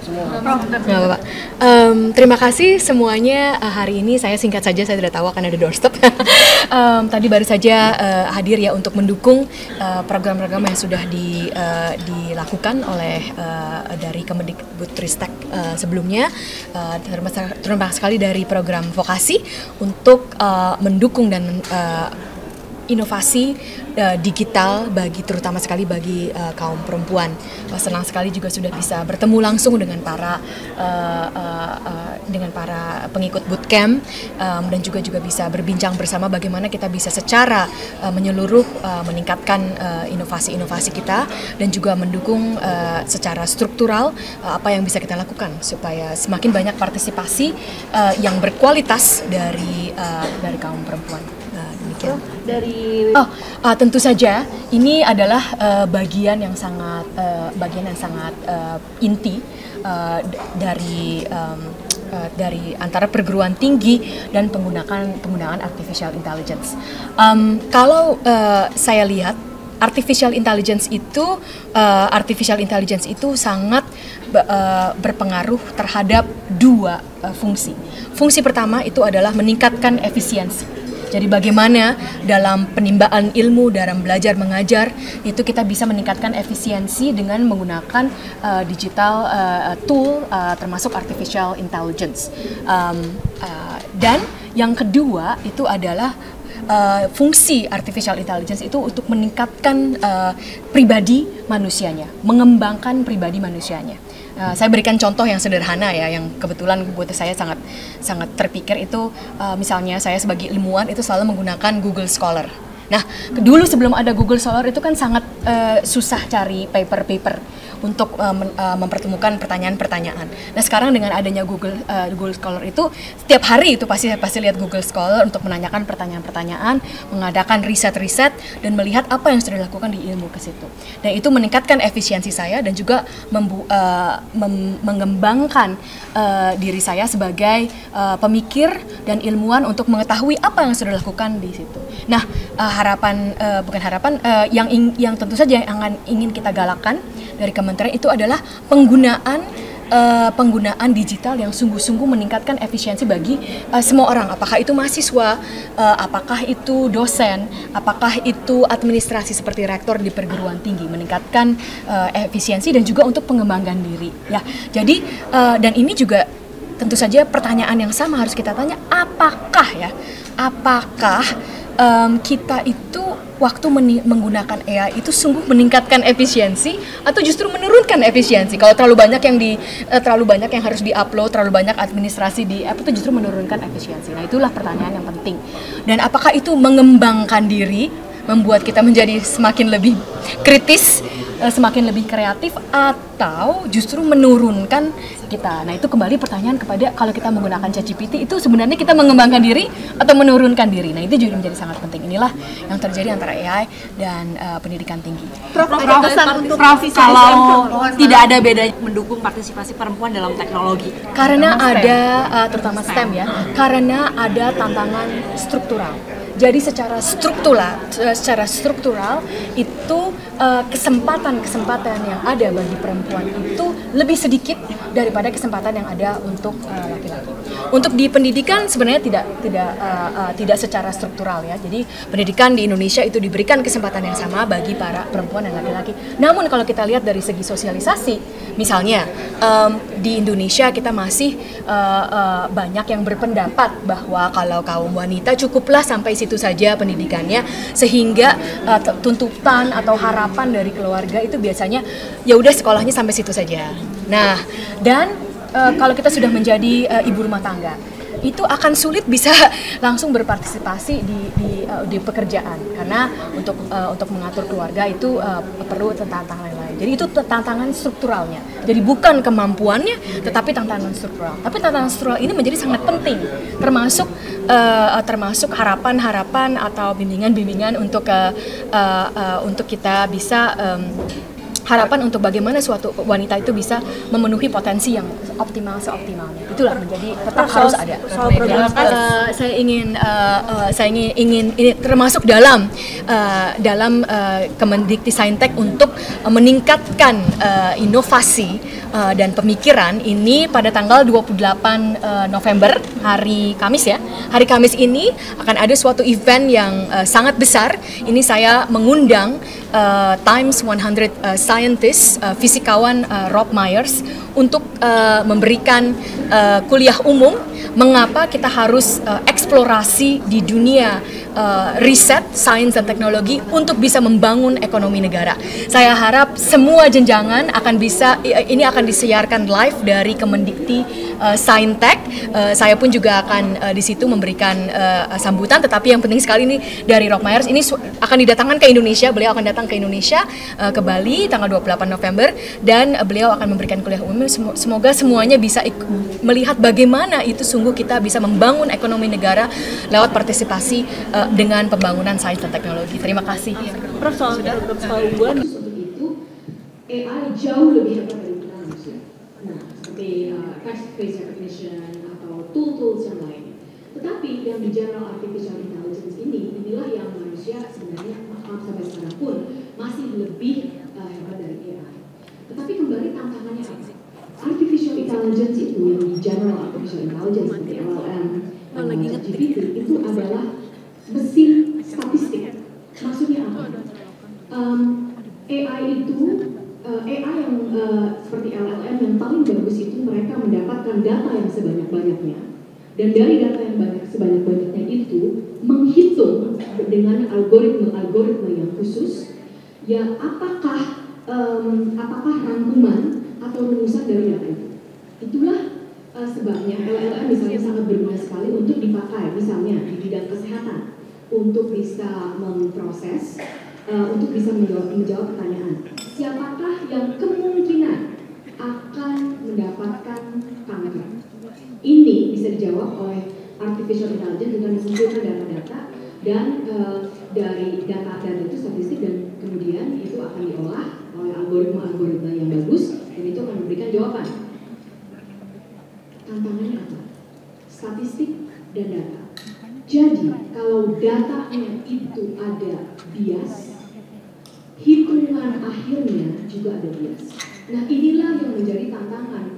Nggak apa-apa. Terima kasih semuanya. Hari ini saya singkat saja, saya tidak tahu akan ada doorstep. Tadi baru saja hadir ya untuk mendukung program-program yang sudah dilakukan oleh dari Kemendikbudristek sebelumnya. Terima kasih sekali dari program vokasi untuk mendukung dan inovasi digital terutama sekali bagi kaum perempuan. Senang sekali juga sudah bisa bertemu langsung dengan para pengikut bootcamp dan juga bisa berbincang bersama bagaimana kita bisa secara menyeluruh meningkatkan inovasi-inovasi kita dan juga mendukung secara struktural apa yang bisa kita lakukan supaya semakin banyak partisipasi yang berkualitas dari kaum perempuan. Demikian. Tentu saja ini adalah bagian yang sangat inti dari antara perguruan tinggi dan penggunaan artificial intelligence. Kalau saya lihat artificial intelligence itu sangat berpengaruh terhadap dua fungsi. Fungsi pertama itu adalah meningkatkan efisiensi. Jadi bagaimana dalam penimbangan ilmu, dalam belajar mengajar, itu kita bisa meningkatkan efisiensi dengan menggunakan digital tool termasuk artificial intelligence. Dan yang kedua itu adalah fungsi artificial intelligence itu untuk meningkatkan pribadi manusianya, mengembangkan pribadi manusianya. Saya berikan contoh yang sederhana ya, yang kebetulan buat saya sangat terpikir itu, misalnya saya sebagai ilmuwan itu selalu menggunakan Google Scholar. Nah, dulu sebelum ada Google Scholar itu kan sangat susah cari paper untuk mempertemukan pertanyaan-pertanyaan. Nah, sekarang dengan adanya Google Scholar itu setiap hari itu pasti lihat Google Scholar untuk menanyakan pertanyaan-pertanyaan, mengadakan riset-riset dan melihat apa yang sudah dilakukan di ilmu ke situ. Dan itu meningkatkan efisiensi saya dan juga mengembangkan diri saya sebagai pemikir dan ilmuwan untuk mengetahui apa yang sudah dilakukan di situ. Nah, yang tentu saja yang ingin kita galakkan dari kementerian itu adalah penggunaan digital yang sungguh-sungguh meningkatkan efisiensi bagi semua orang, apakah itu mahasiswa, apakah itu dosen, apakah itu administrasi seperti rektor di perguruan tinggi, meningkatkan efisiensi dan juga untuk pengembangan diri ya. Jadi dan ini juga tentu saja pertanyaan yang sama harus kita tanya, apakah kita itu waktu menggunakan AI itu sungguh meningkatkan efisiensi atau justru menurunkan efisiensi? Kalau terlalu banyak yang harus diupload, terlalu banyak administrasi di app itu justru menurunkan efisiensi. Nah, itulah pertanyaan yang penting. Dan apakah itu mengembangkan diri, membuat kita menjadi semakin lebih kritis, semakin lebih kreatif, atau justru menurunkan kita? Nah, itu kembali pertanyaan kepada kalau kita menggunakan ChatGPT itu sebenarnya kita mengembangkan diri atau menurunkan diri. Nah, itu juga menjadi sangat penting. Inilah yang terjadi antara AI dan pendidikan tinggi. Prof, kalau tidak ada beda mendukung partisipasi perempuan dalam teknologi? Karena ada, terutama STEM ya, karena ada tantangan struktural. Jadi secara struktural itu kesempatan yang ada bagi perempuan itu lebih sedikit daripada kesempatan yang ada untuk laki-laki. Untuk di pendidikan sebenarnya tidak secara struktural ya. Jadi pendidikan di Indonesia itu diberikan kesempatan yang sama bagi para perempuan dan laki-laki. Namun kalau kita lihat dari segi sosialisasi, misalnya di Indonesia kita masih banyak yang berpendapat bahwa kalau kaum wanita cukuplah sampai situ saja pendidikannya, sehingga tuntutan atau harapan dari keluarga itu biasanya ya udah sekolahnya sampai situ saja. Nah, dan kalau kita sudah menjadi ibu rumah tangga, itu akan sulit bisa langsung berpartisipasi di pekerjaan, karena untuk mengatur keluarga itu perlu tantangan lain. Jadi itu tantangan strukturalnya. Jadi bukan kemampuannya, tetapi tantangan struktural. Tapi tantangan struktural ini menjadi sangat penting, termasuk harapan-harapan atau bimbingan-bimbingan untuk kita bisa harapan untuk bagaimana suatu wanita itu bisa memenuhi potensi yang optimal seoptimalnya. Itulah menjadi tetap harus ada. Saya ingin ini termasuk dalam Kemendikti-Saintek untuk meningkatkan inovasi dan pemikiran ini pada tanggal 28 November, hari Kamis ya. Hari Kamis ini akan ada suatu event yang sangat besar. Ini saya mengundang Times 100 Scientist, fisikawan Rob Myers untuk memberikan kuliah umum mengapa kita harus eksplorasi di dunia riset, sains dan teknologi untuk bisa membangun ekonomi negara. Saya harap semua jenjangan ini akan disiarkan live dari Kemendikti Saintek. Saya pun juga akan di situ memberikan sambutan, tetapi yang penting sekali ini dari Rob Myers ini akan didatangkan ke Indonesia. Beliau akan datang ke Indonesia, ke Bali tanggal 28 November, dan beliau akan memberikan kuliah umum. Semoga semuanya bisa melihat bagaimana itu sungguh kita bisa membangun ekonomi negara lewat partisipasi dengan pembangunan sains dan teknologi. Terima kasih. Prof, soal unggulan untuk itu AI jauh lebih hebat dari kita manusia. Nah, seperti face recognition atau tools yang lain. Tetapi yang di General Artificial Intelligence inilah yang manusia sebenarnya sampai sekarang pun masih lebih hebat dari AI. Tetapi kembali tantangannya apa? Artificial Intelligence itu yang di General Artificial Intelligence seperti LLM, GPT itu adalah mesin statistik. Maksudnya apa? AI yang seperti LLM yang paling bagus itu mereka mendapatkan data yang sebanyak-banyaknya, dan dari data yang sebanyak-banyaknya itu menghitung dengan algoritma yang khusus ya apakah rangkuman atau rumusan dari data itu. Itulah sebabnya LLM misalnya sangat berguna sekali untuk dipakai misalnya di bidang kesehatan untuk bisa memproses, untuk bisa menjawab pertanyaan siapakah yang kemungkinan akan mendapatkan kanker. Ini bisa dijawab oleh artificial intelligence dengan mengumpulkan data-data dan dari data itu statistik, dan kemudian itu akan diolah oleh algoritma yang bagus dan itu akan memberikan jawaban. Tantangannya apa? Statistik dan data. Jadi kalau datanya itu ada bias, hitungan akhirnya juga ada bias. Nah inilah yang menjadi tantangan